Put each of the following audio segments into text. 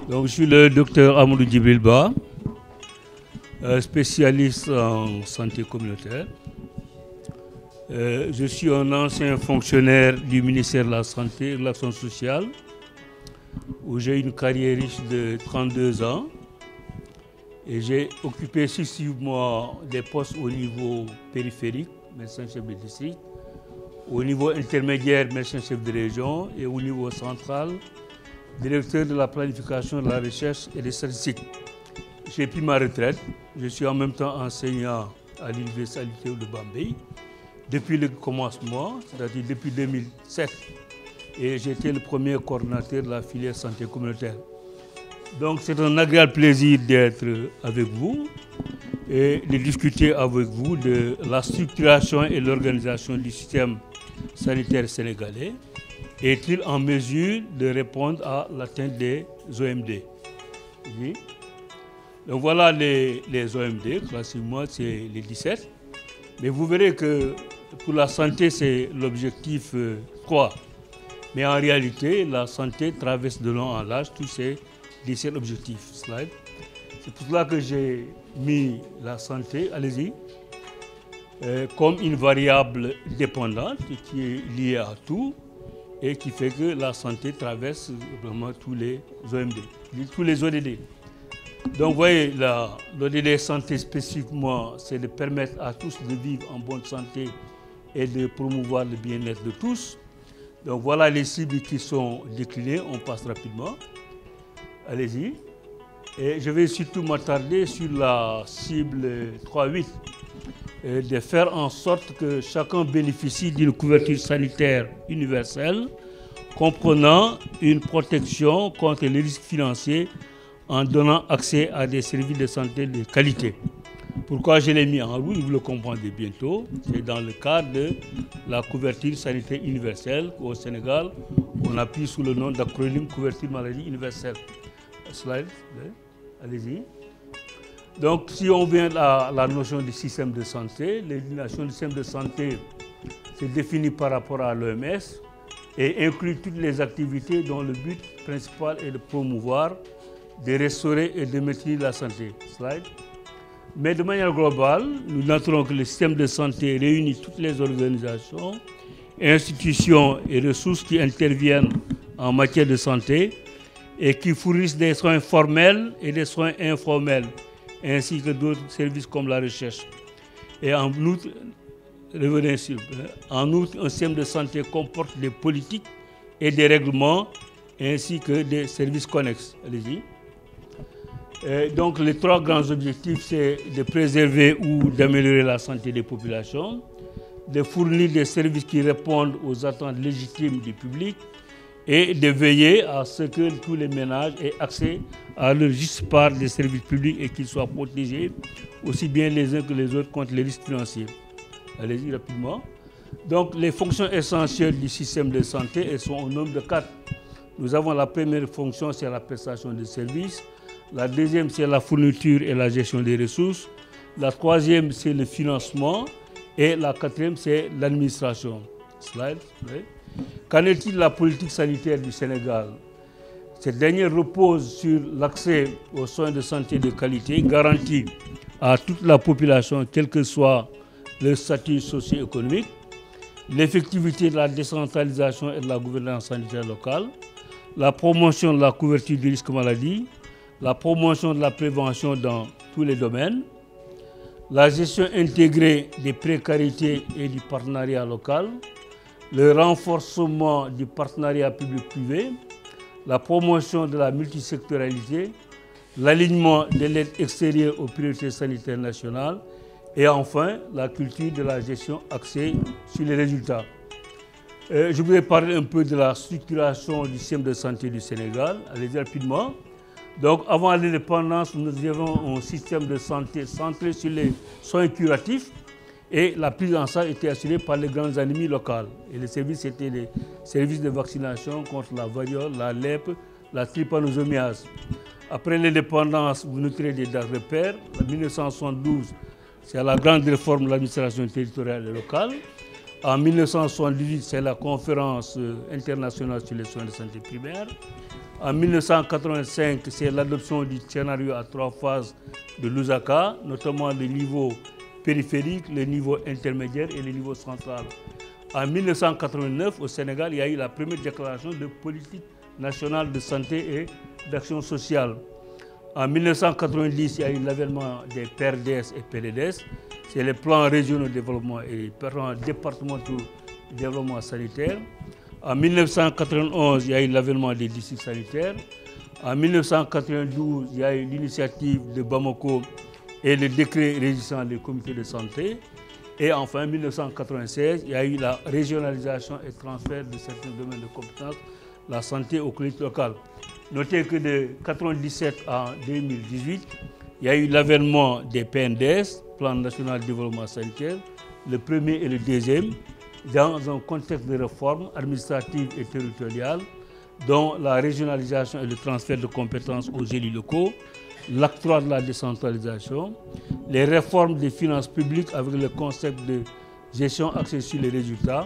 Donc, je suis le docteur Amadou Djibril Ba, spécialiste en santé communautaire. Je suis un ancien fonctionnaire du ministère de la Santé et de l'Action sociale, où j'ai une carrière riche de 32 ans. Et j'ai occupé successivement des postes au niveau périphérique, médecin-chef de district, au niveau intermédiaire, médecin-chef de région, et au niveau central, directeur de la planification, de la recherche et des statistiques. J'ai pris ma retraite. Je suis en même temps enseignant à l'Université de Bambey depuis le commencement, c'est-à-dire depuis 2007. Et j'ai été le premier coordinateur de la filière santé communautaire. Donc c'est un agréable plaisir d'être avec vous et de discuter avec vous de la structuration et l'organisation du système sanitaire sénégalais. Est-il en mesure de répondre à l'atteinte des OMD? Oui. Donc voilà les OMD, classiquement c'est les 17. Mais vous verrez que pour la santé c'est l'objectif 3. Mais en réalité, la santé traverse de long en large tous ces 17 objectifs. Slide. C'est pour cela que j'ai mis la santé, allez-y, comme une variable dépendante qui est liée à tout et qui fait que la santé traverse vraiment tous les OMD, tous les ODD. Donc vous voyez, l'ODD santé spécifiquement, c'est de permettre à tous de vivre en bonne santé et de promouvoir le bien-être de tous. Donc voilà les cibles qui sont déclinées, on passe rapidement. Allez-y. Et je vais surtout m'attarder sur la cible 3.8, de faire en sorte que chacun bénéficie d'une couverture sanitaire universelle, comprenant une protection contre les risques financiers en donnant accès à des services de santé de qualité. Pourquoi je l'ai mis en rouge, vous le comprendrez bientôt, c'est dans le cadre de la couverture sanitaire universelle qu'au Sénégal, on a pris sous le nom d'acronyme couverture maladie universelle. Slide, allez-y. Donc, si on vient à la notion du système de santé, la notion du système de santé c'est défini par rapport à l'OMS et inclut toutes les activités dont le but principal est de promouvoir, de restaurer et de maintenir la santé. Slide. Mais de manière globale, nous noterons que le système de santé réunit toutes les organisations, institutions et ressources qui interviennent en matière de santé et qui fournissent des soins formels et des soins informels, ainsi que d'autres services comme la recherche. Et en outre, un système de santé comporte des politiques et des règlements, ainsi que des services connexes. Allez-y. Donc les trois grands objectifs, c'est de préserver ou d'améliorer la santé des populations, de fournir des services qui répondent aux attentes légitimes du public, et de veiller à ce que tous les ménages aient accès à leur juste part des services publics et qu'ils soient protégés aussi bien les uns que les autres contre les risques financiers. Allez-y rapidement. Donc les fonctions essentielles du système de santé, elles sont au nombre de 4. Nous avons la première fonction, c'est la prestation de services. La deuxième, c'est la fourniture et la gestion des ressources. La troisième, c'est le financement. Et la quatrième, c'est l'administration. Slide. Oui. Qu'en est-il de la politique sanitaire du Sénégal? Cette dernière repose sur l'accès aux soins de santé de qualité garantis à toute la population, quel que soit le statut socio-économique, l'effectivité de la décentralisation et de la gouvernance sanitaire locale, la promotion de la couverture du risque maladie, la promotion de la prévention dans tous les domaines, la gestion intégrée des précarités et du partenariat local, le renforcement du partenariat public-privé, la promotion de la multisectorialité, l'alignement de l'aide extérieure aux priorités sanitaires nationales et enfin la culture de la gestion axée sur les résultats. Je voudrais parler un peu de la structuration du système de santé du Sénégal. Allez-y rapidement. Donc avant l'indépendance, nous avions un système de santé centré sur les soins curatifs. Et la prise en charge était assurée par les grandes anémies locales. Et les services étaient les services de vaccination contre la variole, la lèpre, la trypanosomiase. Après l'indépendance, vous noterez des dates repères. En 1972, c'est la grande réforme de l'administration territoriale et locale. En 1978, c'est la conférence internationale sur les soins de santé primaire. En 1985, c'est l'adoption du scénario à 3 phases de Lusaka, notamment le niveau périphérique, le niveau intermédiaire et le niveau central. En 1989, au Sénégal, il y a eu la première déclaration de politique nationale de santé et d'action sociale. En 1990, il y a eu l'avènement des PRDS et PDDS. C'est les plans régionaux de développement et les plans départementaux de développement sanitaire. En 1991, il y a eu l'avènement des districts sanitaires. En 1992, il y a eu l'initiative de Bamako et le décret régissant les comités de santé. Et enfin, en 1996, il y a eu la régionalisation et transfert de certains domaines de compétences, la santé aux collectivités locales. Notez que de 1997 à 2018, il y a eu l'avènement des PNDS, Plan national de développement sanitaire, le premier et le deuxième, dans un contexte de réforme administrative et territoriale, dont la régionalisation et le transfert de compétences aux élus locaux, l'acte 3 de la décentralisation, les réformes des finances publiques avec le concept de gestion axée sur les résultats,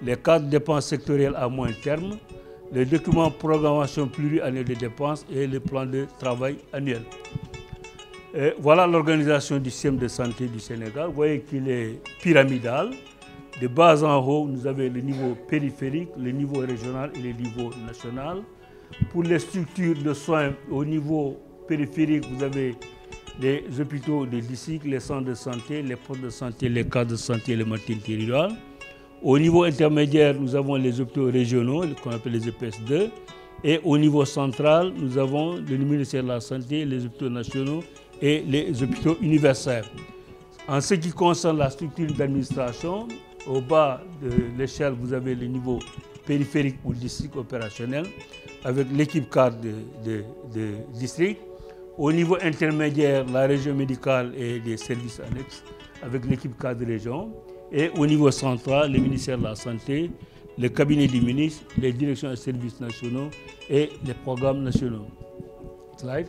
les cadres de dépenses sectorielles à moyen terme, les documents de programmation pluriannuelle des dépenses et le plan de travail annuel. Et voilà l'organisation du système de santé du Sénégal. Vous voyez qu'il est pyramidal. De bas en haut, nous avons le niveau périphérique, le niveau régional et le niveau national. Pour les structures de soins au niveau périphérique, vous avez les hôpitaux de district, les centres de santé, les postes de santé, les cadres de santé et les maternités rurales. Au niveau intermédiaire, nous avons les hôpitaux régionaux, qu'on appelle les EPS2. Et au niveau central, nous avons le ministère de la Santé, les hôpitaux nationaux et les hôpitaux universitaires. En ce qui concerne la structure d'administration, au bas de l'échelle, vous avez le niveau périphérique ou district opérationnel avec l'équipe cadre de district. Au niveau intermédiaire, la région médicale et des services annexes avec l'équipe cadre de région. Et au niveau central, le ministère de la Santé, le cabinet du ministre, les directions et services nationaux et les programmes nationaux. Slide.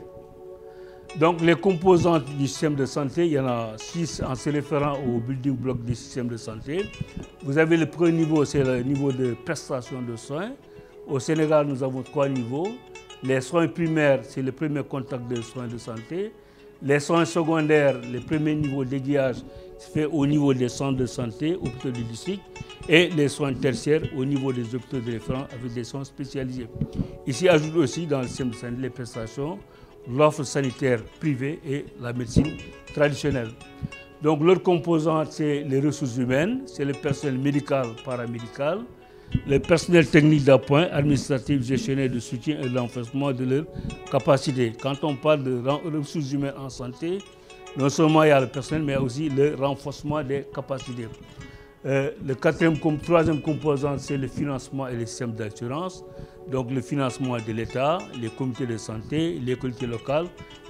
Donc les composantes du système de santé, il y en a 6 en se référant au building block du système de santé. Vous avez le premier niveau, c'est le niveau de prestation de soins. Au Sénégal, nous avons 3 niveaux. Les soins primaires, c'est le premier contact de soins de santé. Les soins secondaires, le premier niveau d'aiguillage se fait au niveau des centres de santé, hôpitaux du district. Et les soins tertiaires au niveau des hôpitaux de référence avec des soins spécialisés. Ici, ajoute aussi dans le système de santé les prestations, l'offre sanitaire privée et la médecine traditionnelle. Donc, leur composante, c'est les ressources humaines, c'est le personnel médical, paramédical, le personnel technique d'appoint, administratif, gestionnaire de soutien et de renforcement de leurs capacités. Quand on parle de ressources humaines en santé, non seulement il y a le personnel, mais aussi le renforcement des capacités. Troisième composante, c'est le financement et les systèmes d'assurance. Donc le financement de l'État, les comités de santé, les collectivités locales,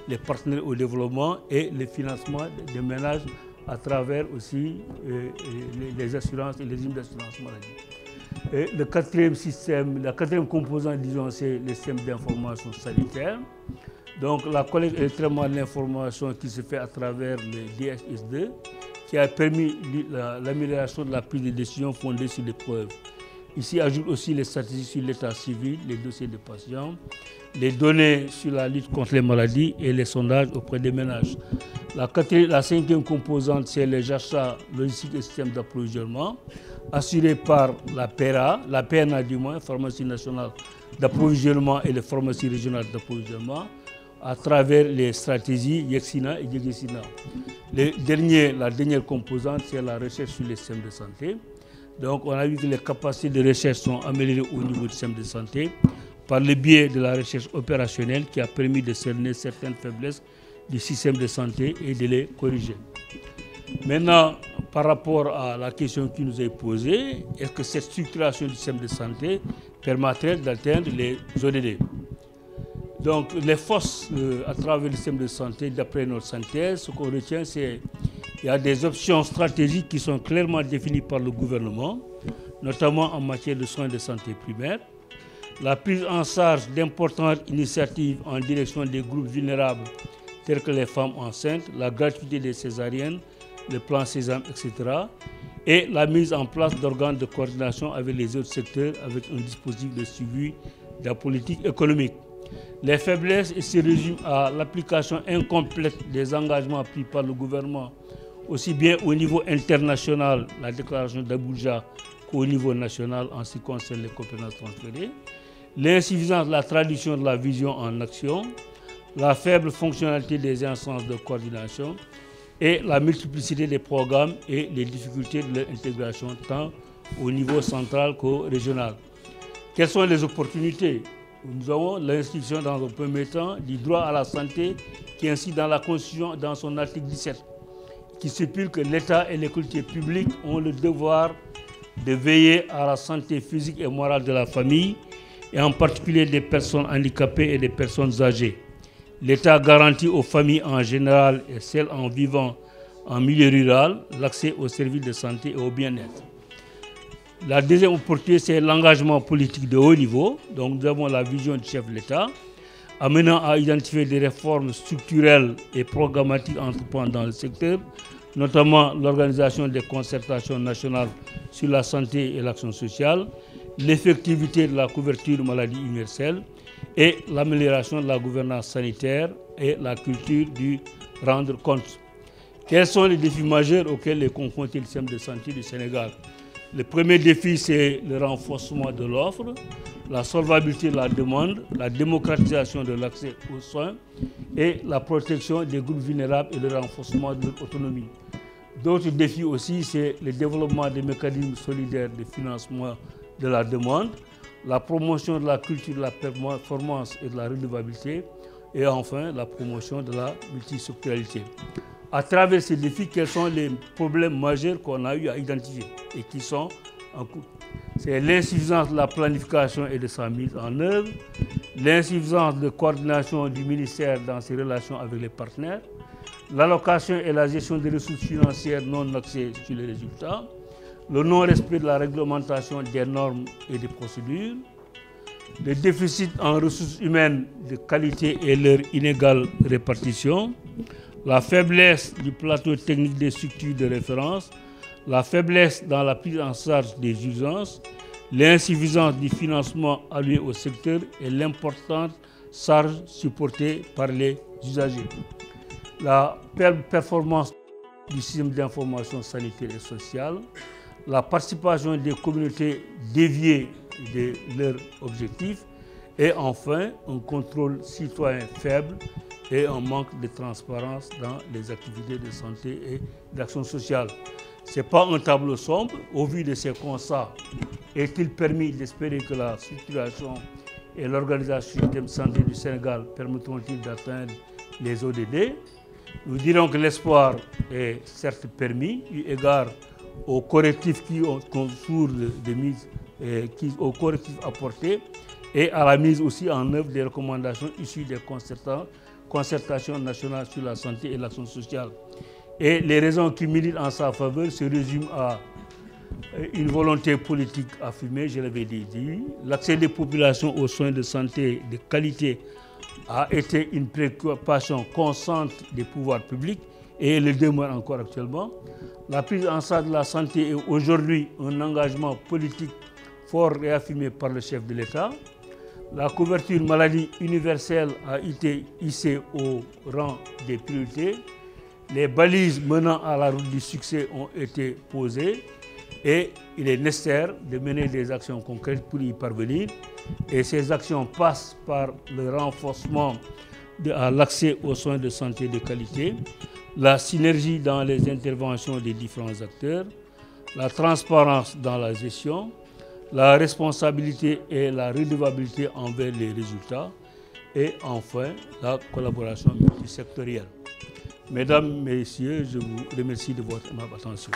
les partenaires au développement et le financement des ménages à travers aussi les assurances et les régimes d'assurance maladie. Et la quatrième composante, disons, c'est le système d'information sanitaire. Donc la collecte et le traitement de l'information qui se fait à travers le DHS2, qui a permis l'amélioration de la prise de décision fondée sur les preuves. Ici, ajoute aussi les statistiques sur l'état civil, les dossiers de patients, les données sur la lutte contre les maladies et les sondages auprès des ménages. La cinquième composante, c'est les achats logistiques et systèmes d'approvisionnement, assurés par la PNA du moins, Pharmacie nationale d'approvisionnement et les pharmacies régionales d'approvisionnement, à travers les stratégies Yexina et Yegesina. La dernière composante, c'est la recherche sur les systèmes de santé. Donc, on a vu que les capacités de recherche sont améliorées au niveau du système de santé par le biais de la recherche opérationnelle qui a permis de cerner certaines faiblesses du système de santé et de les corriger. Maintenant, par rapport à la question qui nous est posée, est-ce que cette structuration du système de santé permettrait d'atteindre les ODD? Donc, les forces à travers le système de santé, d'après notre synthèse, ce qu'on retient, c'est qu'il y a des options stratégiques qui sont clairement définies par le gouvernement, notamment en matière de soins de santé primaire, la prise en charge d'importantes initiatives en direction des groupes vulnérables tels que les femmes enceintes, la gratuité des césariennes, le plan Sésame, etc. et la mise en place d'organes de coordination avec les autres secteurs avec un dispositif de suivi de la politique économique. Les faiblesses se résument à l'application incomplète des engagements pris par le gouvernement, aussi bien au niveau international, la déclaration d'Abuja, qu'au niveau national en ce qui concerne les compétences transférées, l'insuffisance de la traduction de la vision en action, la faible fonctionnalité des instances de coordination et la multiplicité des programmes et les difficultés de leur intégration tant au niveau central qu'au régional. Quelles sont les opportunités? Nous avons l'inscription dans un premier temps du droit à la santé qui est ainsi dans la Constitution dans son article 17 qui stipule que l'État et les collectivités publiques ont le devoir de veiller à la santé physique et morale de la famille et en particulier des personnes handicapées et des personnes âgées. L'État garantit aux familles en général et celles en vivant en milieu rural l'accès aux services de santé et au bien-être. La deuxième opportunité, c'est l'engagement politique de haut niveau. Donc nous avons la vision du chef de l'État, amenant à identifier des réformes structurelles et programmatiques entreprendre dans le secteur, notamment l'organisation des concertations nationales sur la santé et l'action sociale, l'effectivité de la couverture maladie universelle et l'amélioration de la gouvernance sanitaire et la culture du rendre compte. Quels sont les défis majeurs auxquels est confronté le système de santé du Sénégal? Le premier défi, c'est le renforcement de l'offre, la solvabilité de la demande, la démocratisation de l'accès aux soins et la protection des groupes vulnérables et le renforcement de leur autonomie. D'autres défis aussi, c'est le développement des mécanismes solidaires de financement de la demande, la promotion de la culture de la performance et de la redevabilité et enfin la promotion de la multistructuralité. À travers ces défis, quels sont les problèmes majeurs qu'on a eu à identifier et qui sont en cours? C'est l'insuffisance de la planification et de sa mise en œuvre, l'insuffisance de coordination du ministère dans ses relations avec les partenaires, l'allocation et la gestion des ressources financières non axées sur les résultats, le non-respect de la réglementation des normes et des procédures, le déficit en ressources humaines de qualité et leur inégale répartition, la faiblesse du plateau technique des structures de référence, la faiblesse dans la prise en charge des urgences, l'insuffisance du financement alloué au secteur et l'importante charge supportée par les usagers. La performance du système d'information sanitaire et sociale, la participation des communautés déviées de leurs objectifs et enfin un contrôle citoyen faible et un manque de transparence dans les activités de santé et d'action sociale. Ce n'est pas un tableau sombre. Au vu de ces constats, est-il permis d'espérer que la structuration et l'organisation du système de santé du Sénégal permettront-ils d'atteindre les ODD? Nous dirons que l'espoir est certes permis, eu égard aux correctifs qui ont concours de mise, aux correctifs apportés et à la mise aussi en œuvre des recommandations issues des concertations nationales sur la santé et l'action sociale. Et les raisons qui militent en sa faveur se résument à une volonté politique affirmée, je l'avais dit. L'accès des populations aux soins de santé de qualité a été une préoccupation constante des pouvoirs publics et le demeure encore actuellement. La prise en charge de la santé est aujourd'hui un engagement politique fort réaffirmé par le chef de l'État. La couverture maladie universelle a été hissée au rang des priorités. Les balises menant à la route du succès ont été posées et il est nécessaire de mener des actions concrètes pour y parvenir. Et ces actions passent par le renforcement de l'accès aux soins de santé de qualité, la synergie dans les interventions des différents acteurs, la transparence dans la gestion, la responsabilité et la redevabilité envers les résultats et enfin la collaboration multisectorielle. Mesdames, Messieurs, je vous remercie de votre aimable attention.